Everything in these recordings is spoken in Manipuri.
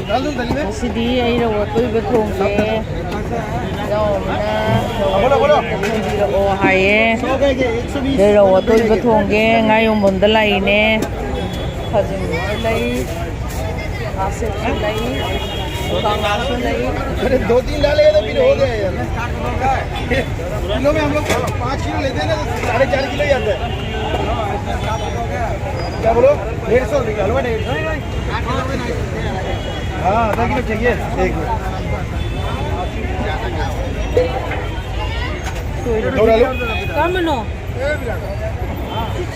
Masidi ay raw Atoiba Thongba o haye raw Atoiba Thongba ngayong bondalay ne khajing lay asif lay कांगास लई अरे 2-3 ला लेगा तो फिर हो गया यार किलो में हम लोग 5 किलो लेते हैं ना 4.5 किलो ही आता है क्या बोलो 150 रुपये हलवा 150 हाँ आधा किलो चाहिए एक कम नो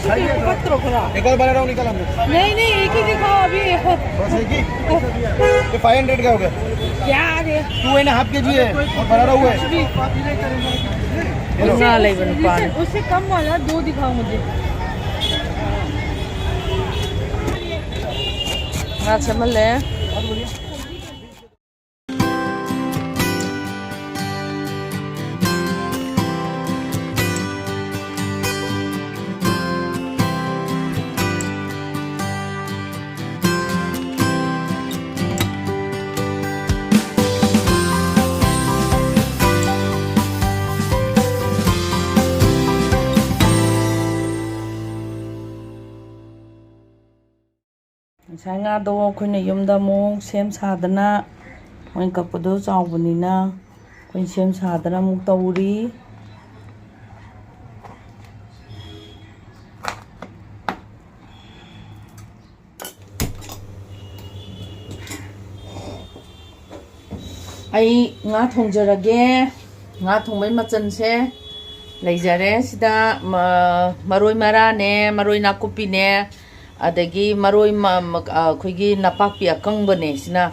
एक और बना रहा हूँ निकाल हमने नहीं एक ही दिखाओ अभी बस एक ही ये 500 का हो गया क्या रे 2.5 kg है और बना रहा हुआ है उससे कम वाला 2 दिखाओ मुझे अच्छा मल्ले Saya ngado khuyna yumda mo sem sadana moin kapado chawbanina khuyna sem sadana muk tawri ai nga thongjarage nga thongbai machan se leijare sida maroi mara ne maroi nakupi ne adagi maroi khoigi napakpi akangba ne sina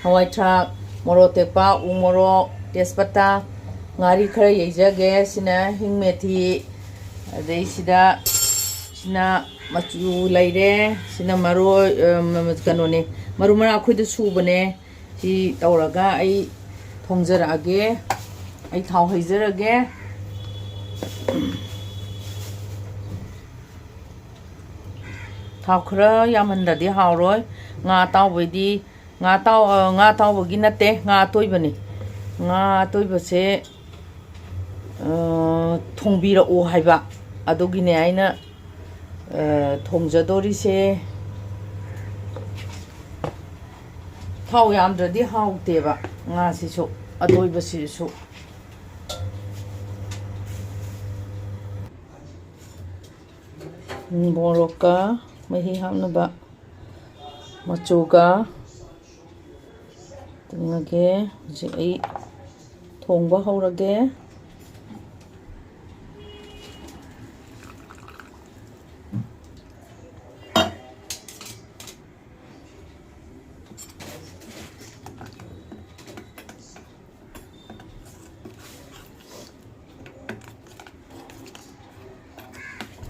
hawai thak moro tekpa umoro tespata ngari khara yeijage sina hingmethi adai sina machu laire sina maroi kanone maru mara khoida subane si tawraga ai thongjarage ai thau heijarage thau khra yaman di hauroi nga tawbedi nga tawbagi nate nga toibani nga toiba se thongbira o haiba adogine aina thongjadori se thau yamdradi hauteba nga sisu atoiba sisu boroka mahi hamnaba machuga tungage ji ai thongba haurage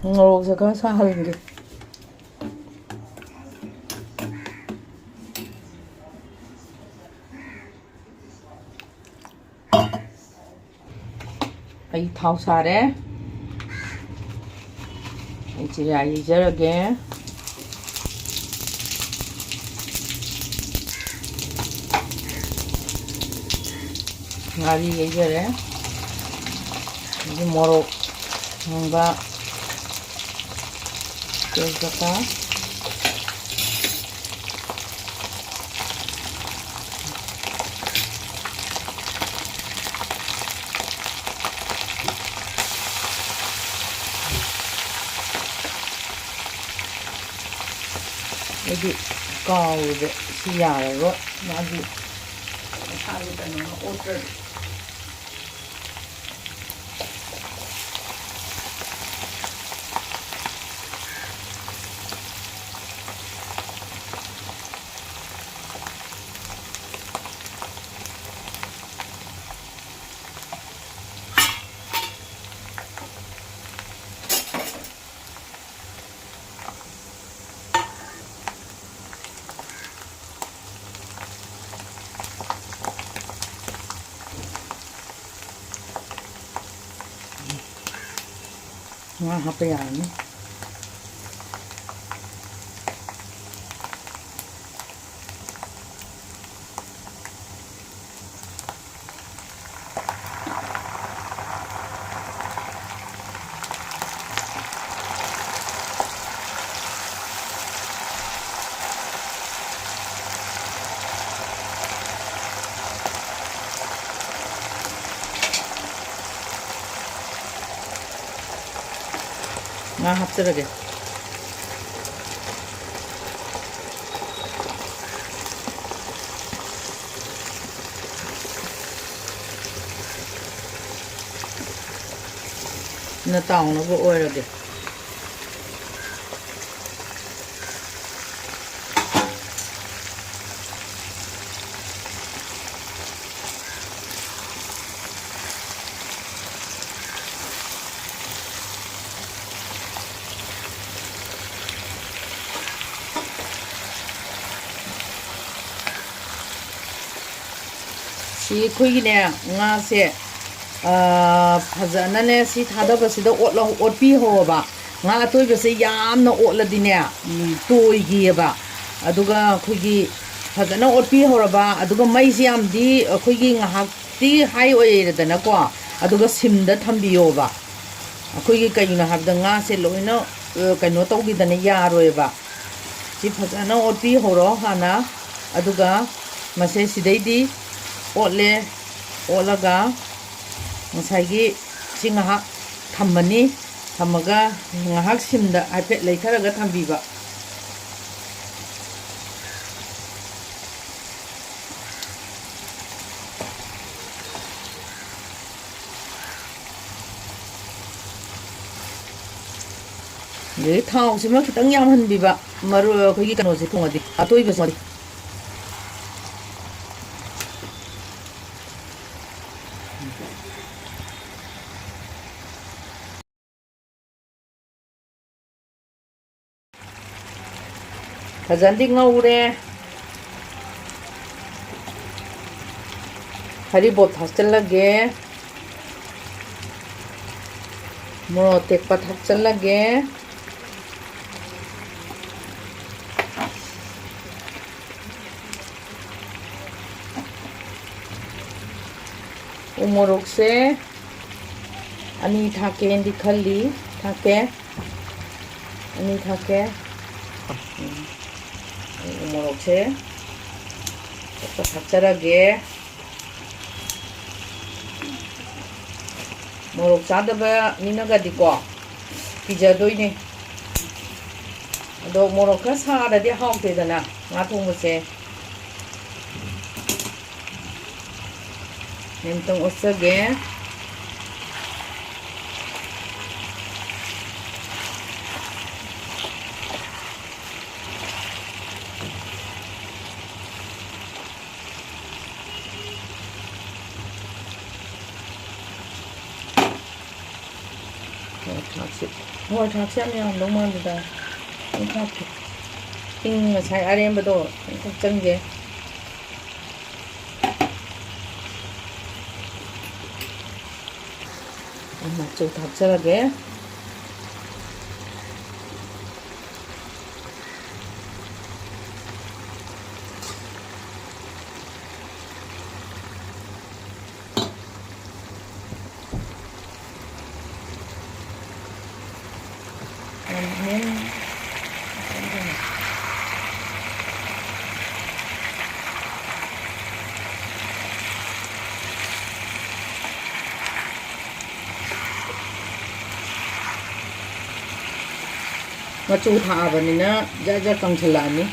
ngorok saka sahalenge ai thau sare ai chira yijarage ngari yijare ini morok ngba tezbata jadi kau de siar ro nadi salu kan order nga hapa yan ꯉꯥ ꯍꯥꯞꯆꯔꯒꯦ ꯅ ꯇꯥꯎꯅꯕ ꯑꯣꯏꯔꯒꯦ ꯁꯤ ꯑꯩꯈꯣꯏꯒꯤꯅꯦ ꯉꯥꯁꯦ ꯐꯖꯅꯅꯦ ꯁꯤ ꯊꯥꯗꯕꯁꯤꯗ ꯑꯣꯠꯄꯤꯍꯧꯕ ꯉꯥ ꯑꯇꯣꯏꯕꯁꯦ ꯌꯥꯝꯅ ꯑꯣꯠꯂꯗꯤꯅꯦ ꯇꯣꯏꯒꯤꯌꯦꯕ ꯑꯗꯨꯒ ꯑꯩꯈꯣꯏꯒꯤ ꯐꯖꯅ ꯑꯣꯠꯄꯤꯍꯧꯔꯕ ꯑꯗꯨꯒ ꯃꯩꯁꯤ ꯌꯥꯝꯗꯤ ꯑꯩꯈꯣꯏꯒꯤ ꯉꯥꯏꯍꯥꯛꯇꯤ ꯍꯥꯏ ꯑꯣꯏꯔꯦꯗꯅꯀꯣ ꯑꯗꯨꯒ ꯁꯤꯝꯗ ꯊꯝꯕꯤꯌꯣꯕ ꯑꯩꯈꯣꯏꯒꯤ ꯀꯩꯒꯤꯅꯣ ꯍꯥꯏꯕꯗ ꯉꯥꯁꯦ ꯂꯣꯏꯅ ꯀꯩꯅꯣ ꯇꯧꯈꯤꯗꯅ ꯌꯥꯔꯣꯏꯕ ꯁꯤ ꯐꯖꯅ ꯑꯣꯠꯄꯤꯍꯧꯔꯣ ꯍꯥꯟꯅ ꯑꯗꯨꯒ ꯃꯁꯦ ꯁꯤꯗꯩꯗꯤ ꯑꯣꯠꯂꯦ ꯑꯣꯠꯂꯒ ꯉꯁꯥꯏꯒꯤ ꯁꯤ ꯉꯥꯏꯍꯥꯛ ꯊꯝꯃꯅꯤ ꯊꯝꯃꯒ ꯉꯥꯏꯍꯥꯛ ꯁꯤꯝꯗ ꯍꯥꯏꯐꯦꯠ ꯂꯩꯊꯔꯒ ꯊꯝꯕꯤꯕ ꯑꯗꯒꯤ ꯊꯥꯎꯁꯤꯃ ꯈꯤꯇꯪ ꯌꯥꯝꯍꯟꯕꯤꯕ ꯃꯔꯣꯏ ꯑꯩꯈꯣꯏꯒꯤ ꯀꯩꯅꯣꯁꯦ ꯊꯣꯡꯉꯗꯤ ꯑꯇꯣꯏꯕꯁꯦ ꯐꯖꯅꯗꯤ ꯉꯧꯔꯦ ꯍꯔꯤꯕꯣꯞ ꯊꯥꯛꯆꯤꯜꯂꯒꯦ ꯃꯣꯔꯣꯛ ꯑꯇꯦꯛꯄ ꯊꯥꯛꯆꯤꯜꯂꯒꯦ ꯎꯃꯣꯔꯣꯛꯁꯦ ꯑꯅꯤ ꯊꯥꯛꯀꯦꯅꯗꯤ ꯈꯜꯂꯤ ꯊꯥꯛꯀꯦ ꯑꯅꯤ ꯊꯥꯛꯀꯦ ꯎꯃꯣꯔꯣꯛꯁꯦ ꯊꯥꯛꯆꯔꯒꯦ ꯃꯣꯔꯣꯛ ꯆꯥꯗꯕ ꯃꯤꯅꯒꯗꯤꯀꯣ ꯄꯤꯖꯗꯣꯏꯅꯦ ꯑꯗꯣ ꯃꯣꯔꯣꯛ ꯈꯔ ꯁꯥꯔꯗꯤ ꯍꯥꯎꯇꯦꯗꯅ ꯉꯥ ꯊꯣꯡꯕꯁꯦ ꯑꯃꯨꯛꯇꯪ ꯑꯣꯠꯆꯒꯦ ꯍꯋꯥꯏ ꯊ꯭ꯔꯥꯛꯁꯦ ꯌꯥꯝ ꯌꯥꯝꯗꯧ ꯃꯥꯜꯂꯤꯗ ꯑꯩ ꯊꯥꯛꯀꯦ ꯍꯤꯡ ꯉꯁꯥꯏ ꯑꯔꯦꯝꯕꯗꯣ ꯊꯥꯛꯆꯟꯒꯦ ꯃꯆꯨ ꯊꯥꯛꯆꯔꯒꯦ ꯃꯆꯨ ꯊꯥꯛꯑꯕꯅꯤꯅ ꯖꯔ ꯖꯔ ꯀꯪꯁꯤꯜꯂꯛꯑꯅꯤ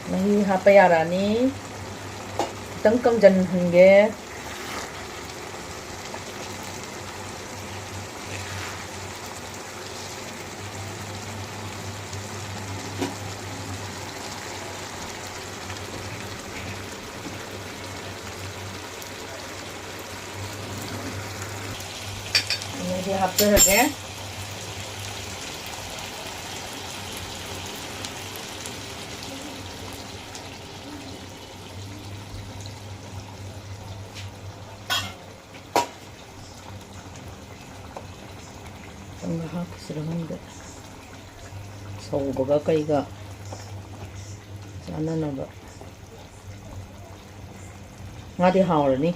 ꯃꯍꯤ ꯍꯥꯞꯄ ꯌꯥꯔꯛꯑꯅꯤ ꯈꯤꯇꯪ ꯀꯪꯖꯟꯍꯟꯒꯦ ꯃꯍꯤ ꯍꯥꯞꯆꯔꯒꯦ ꯈꯤꯇꯪꯒ ꯍꯥꯞꯄꯁꯤꯔ ꯈꯪꯗꯦ ꯁꯧꯕꯒ ꯀꯩꯒ ꯆꯥꯅꯅꯕ ꯉꯥꯗꯤ ꯍꯥꯎꯔꯅꯤ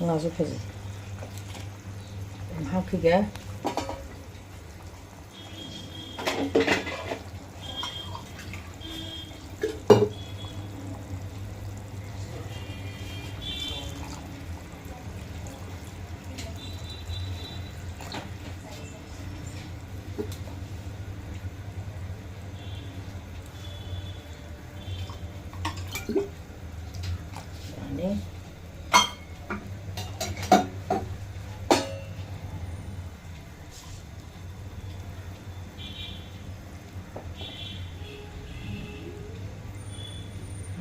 ꯉꯥꯁꯨ ꯐꯖꯩ ꯍꯥꯞꯈꯤꯒꯦ yani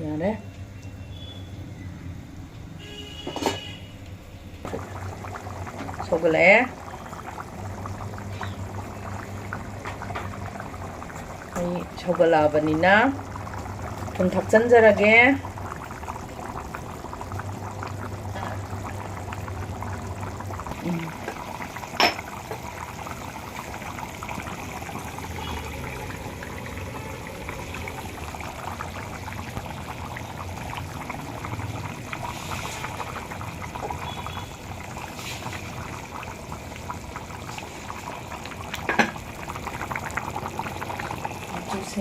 yani 초콜릿 이 초콜릿이나 좀 닭전자라게 주세.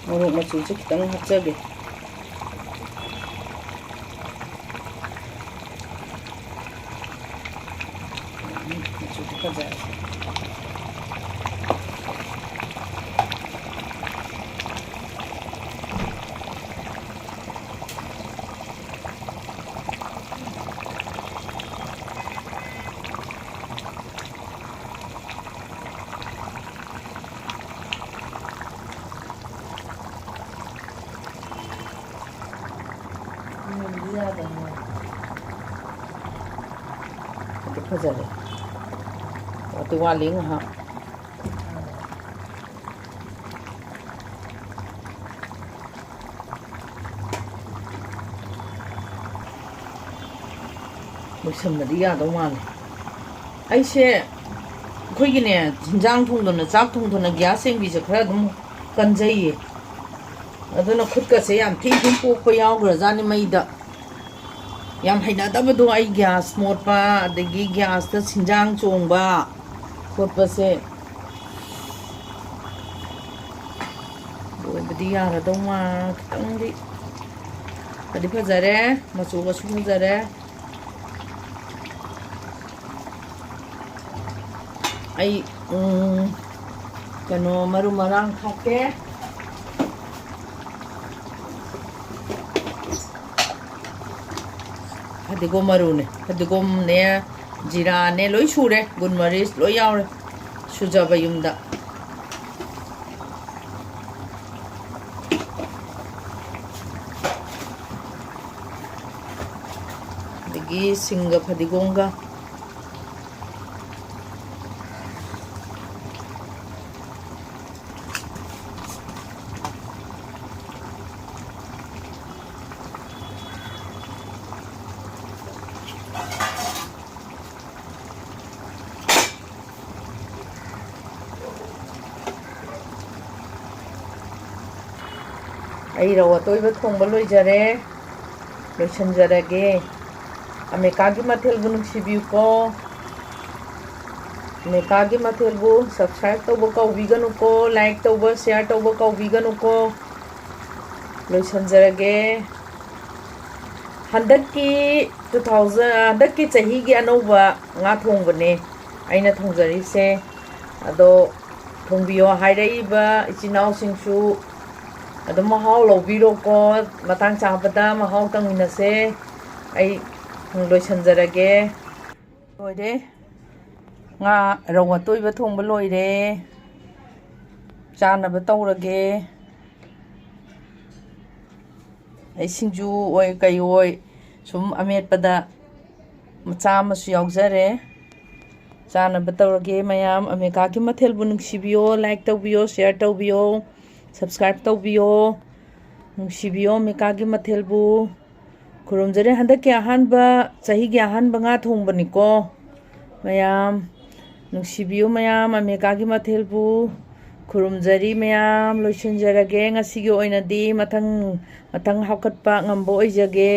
모록 맛술도 기타는 합작해. 맛술도 가자. Cái phơi giờ này, tôi qua liếng hả? Mới sầm là đi à đâu mà? Ai xe, khơi cái này, giang thùng đồ nó chắp thùng đồ nó giá xem vì sao khơi đúng cần dây, đó nó khứt cái xe làm thi thùng phụ phải ao rồi ra nên mày đã. Yang hainadabado ay gas mot pa adagi gas ta sinjang chong ba khotpa se bodi yara do ma kitang di padi phajare machu ga su phajare ai kano maru marang khake Hadigom marune, hadigom ne, jira ne, loi shure, gun maris, loi yaure, sujaba yumda. Dagi singa hadigonga. Rouh Atoiba Thongba loijare loisanjarage amekagi mathel bu nungsibiu ko amekagi mathel bu subscribe tauba kaubiganu ko like tauba share tauba kaubiganu ko loisanjarage handaki 2000 handaki chahi gi anova nga thongbane aina thongjari se ado thongbiyo hairaiba ichinau singsu Ada mahal lobiro ko matang chapata mahal tang minase ai loi sanjarage loire nga Rouh Atoiba Thongba loire chana ba taurage ai singju oi kai oi sum amet pada macha masu yaujare chana ba taurage mayam ameka ki mathel bu nungsibiyo like tawbiyo share tawbiyo subscribe tawbiyo nungsibiyo mekagi mathelbu ꯈꯨꯔꯨꯝꯖꯔꯦ ꯍꯟꯗꯛꯀꯤ ꯑꯍꯥꯟꯕ ꯆꯍꯤꯒꯤ ꯑꯍꯥꯟꯕ ꯉꯥ ꯊꯣꯡꯕꯅꯤꯀꯣ ꯃꯌꯥꯝ ꯅꯨꯡꯁꯤꯕꯤꯌꯨ ꯃꯌꯥꯝ ꯑꯃꯦꯔꯤꯀꯥꯒꯤ ꯃꯊꯦꯜꯕꯨ ꯈꯨꯔꯨꯝꯖꯔꯤ ꯃꯌꯥꯝ ꯂꯣꯏꯁꯤꯟꯖꯔꯒꯦ ꯉꯁꯤꯒꯤ ꯑꯣꯏꯅꯗꯤ ꯃꯊꯪ ꯍꯥꯞꯀꯠꯄ ꯉꯝꯕ ꯑꯣꯏꯖꯒꯦ